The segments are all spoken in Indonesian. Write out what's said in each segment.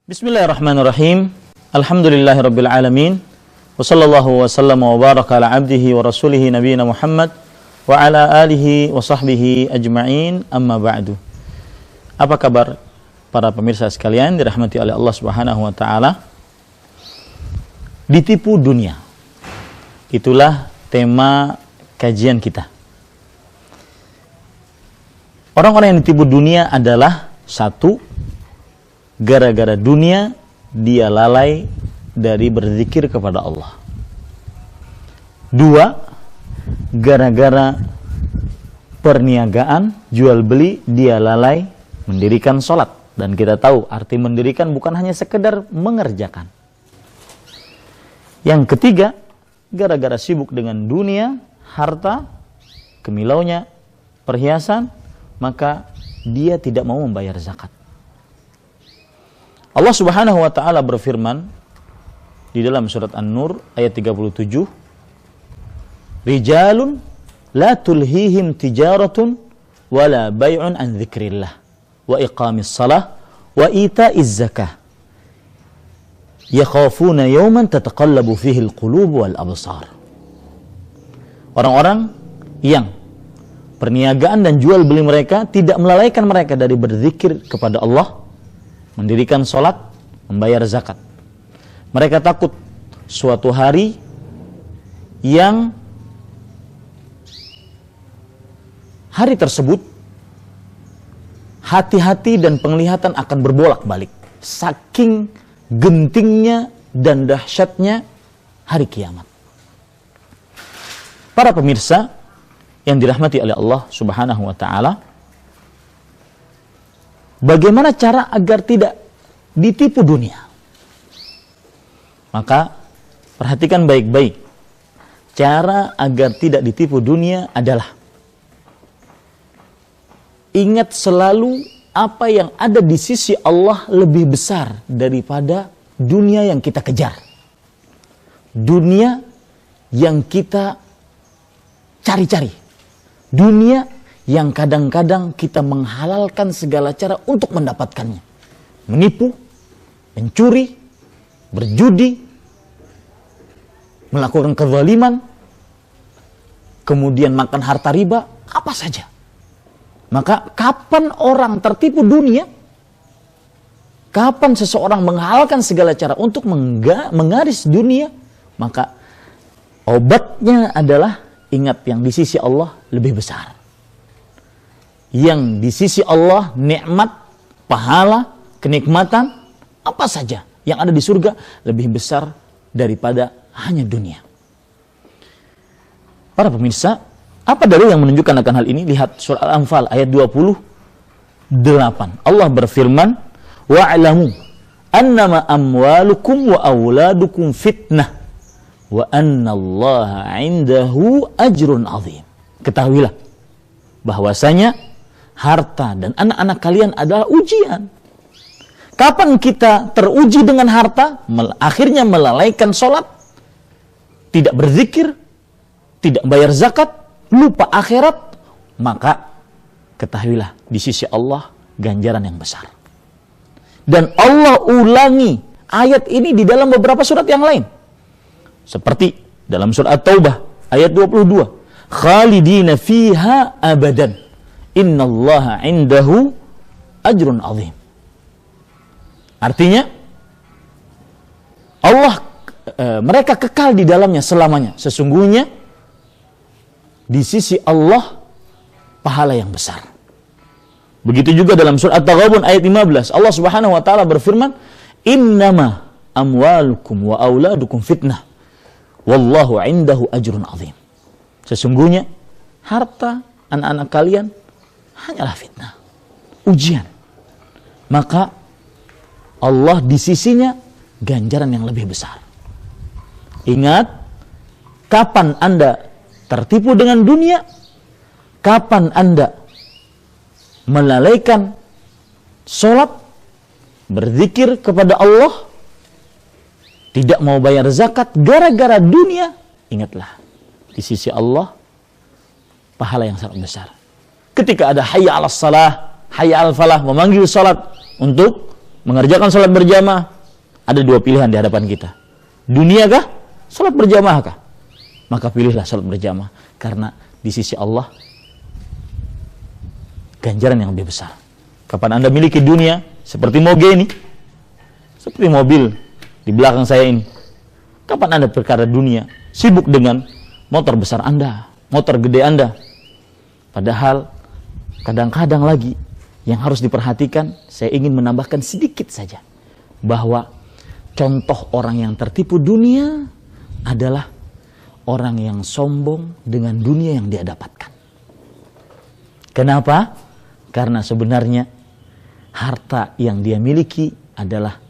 Bismillahirrahmanirrahim. Alhamdulillahirabbil alamin. Wa sallallahu wa sallama wa baraka ala abdihi wa rasulihi nabiyina Muhammad wa ala alihi wa sahbihi ajma'in. Amma ba'du. Apa kabar para pemirsa sekalian dirahmati oleh Allah Subhanahu wa taala? Ditipu dunia. Itulah tema kajian kita. Orang-orang yang ditipu dunia adalah satu, gara-gara dunia dia lalai dari berzikir kepada Allah. Dua, gara-gara perniagaan, jual beli, dia lalai mendirikan sholat. Dan kita tahu arti mendirikan bukan hanya sekedar mengerjakan. Yang ketiga, gara-gara sibuk dengan dunia, harta, kemilaunya, perhiasan, maka dia tidak mau membayar zakat. Allah Subhanahu wa taala berfirman di dalam surat An-Nur ayat 37, Rijalun la tulhihim tijaratun wala bay'un an dzikrillah wa iqamis shalah wa ita'iz zakah yakhafuna yawman tataqallabu fihi al-qulub wal absar. Orang-orang yang perniagaan dan jual beli mereka tidak melalaikan mereka dari berzikir kepada Allah, mendirikan sholat, membayar zakat. Mereka takut suatu hari yang hari tersebut hati-hati dan penglihatan akan berbolak-balik. Saking gentingnya dan dahsyatnya hari kiamat. Para pemirsa yang dirahmati oleh Allah Subhanahu wa taala, bagaimana cara agar tidak ditipu dunia? Maka perhatikan baik-baik. Cara agar tidak ditipu dunia adalah ingat selalu apa yang ada di sisi Allah lebih besar daripada dunia yang kita kejar. Dunia yang kita cari-cari. Dunia yang kadang-kadang kita menghalalkan segala cara untuk mendapatkannya. Menipu, mencuri, berjudi, melakukan kezaliman, kemudian makan harta riba, apa saja. Maka kapan orang tertipu dunia? Kapan seseorang menghalalkan segala cara untuk mengaris dunia? Maka obatnya adalah ingat yang di sisi Allah lebih besar. Yang di sisi Allah nikmat, pahala, kenikmatan, apa saja yang ada di surga lebih besar daripada hanya dunia. Para pemirsa, apa dalil yang menunjukkan akan hal ini? Lihat surah Al-Anfal ayat 28. Allah berfirman, wa'lamu annama amwalukum wa auladukum fitnah wa annallaha 'indahu ajrun 'azim. Ketahuilah bahwasanya harta dan anak-anak kalian adalah ujian. Kapan kita teruji dengan harta? Akhirnya melalaikan sholat, tidak berzikir, tidak bayar zakat, lupa akhirat, maka ketahuilah di sisi Allah ganjaran yang besar. Dan Allah ulangi ayat ini di dalam beberapa surat yang lain. Seperti dalam surat At-Taubah ayat 22, khalidina fiha abadan innallaha 'indahu ajrun 'azim. Artinya Allah mereka kekal di dalamnya selamanya. Sesungguhnya di sisi Allah pahala yang besar. Begitu juga dalam surah At-Taghabun ayat 15, Allah Subhanahu wa taala berfirman, innama amwalukum wa auladukum fitnah wallahu 'indahu ajrun 'azim. Sesungguhnya harta anak-anak kalian hanyalah fitnah, ujian. Maka Allah di sisinya ganjaran yang lebih besar. Ingat, kapan Anda tertipu dengan dunia, kapan Anda melalaikan sholat, berzikir kepada Allah, tidak mau bayar zakat gara-gara dunia, ingatlah, di sisi Allah pahala yang sangat besar. Ketika ada hayya 'alas salah, hayya 'alal falah, memanggil salat untuk mengerjakan sholat berjamaah, ada dua pilihan di hadapan kita. Dunia kah? Sholat berjamaah kah? Maka pilihlah sholat berjamaah. Karena di sisi Allah, ganjaran yang lebih besar. Kapan Anda miliki dunia, seperti moge ini, seperti mobil di belakang saya ini. Kapan Anda perkara dunia, sibuk dengan motor besar Anda, motor gede Anda. Padahal, kadang-kadang lagi, yang harus diperhatikan, saya ingin menambahkan sedikit saja. Bahwa contoh orang yang tertipu dunia adalah orang yang sombong dengan dunia yang dia dapatkan. Kenapa? Karena sebenarnya harta yang dia miliki adalah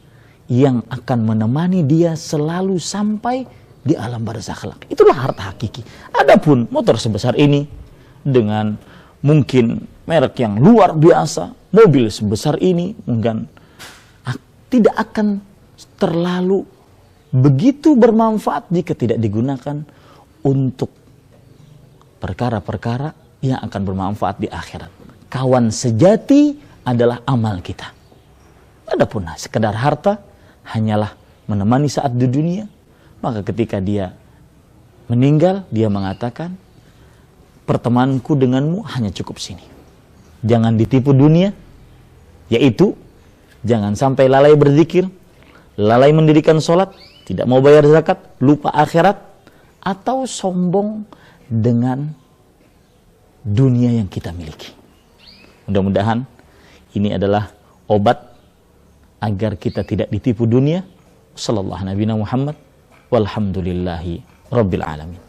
yang akan menemani dia selalu sampai di alam barzakh kelak. Itulah harta hakiki. Adapun motor sebesar ini dengan mungkin merek yang luar biasa, mobil sebesar ini mungkin tidak akan terlalu begitu bermanfaat jika tidak digunakan untuk perkara-perkara yang akan bermanfaat di akhirat. Kawan sejati adalah amal kita. Adapun sekedar harta hanyalah menemani saat di dunia, maka ketika dia meninggal, dia mengatakan, pertemananku denganmu hanya cukup sini. Jangan ditipu dunia, yaitu jangan sampai lalai berzikir, lalai mendirikan sholat, tidak mau bayar zakat, lupa akhirat, atau sombong dengan dunia yang kita miliki. Mudah-mudahan ini adalah obat agar kita tidak ditipu dunia. Sallallahu Nabi Muhammad walhamdulillahi rabbil alamin.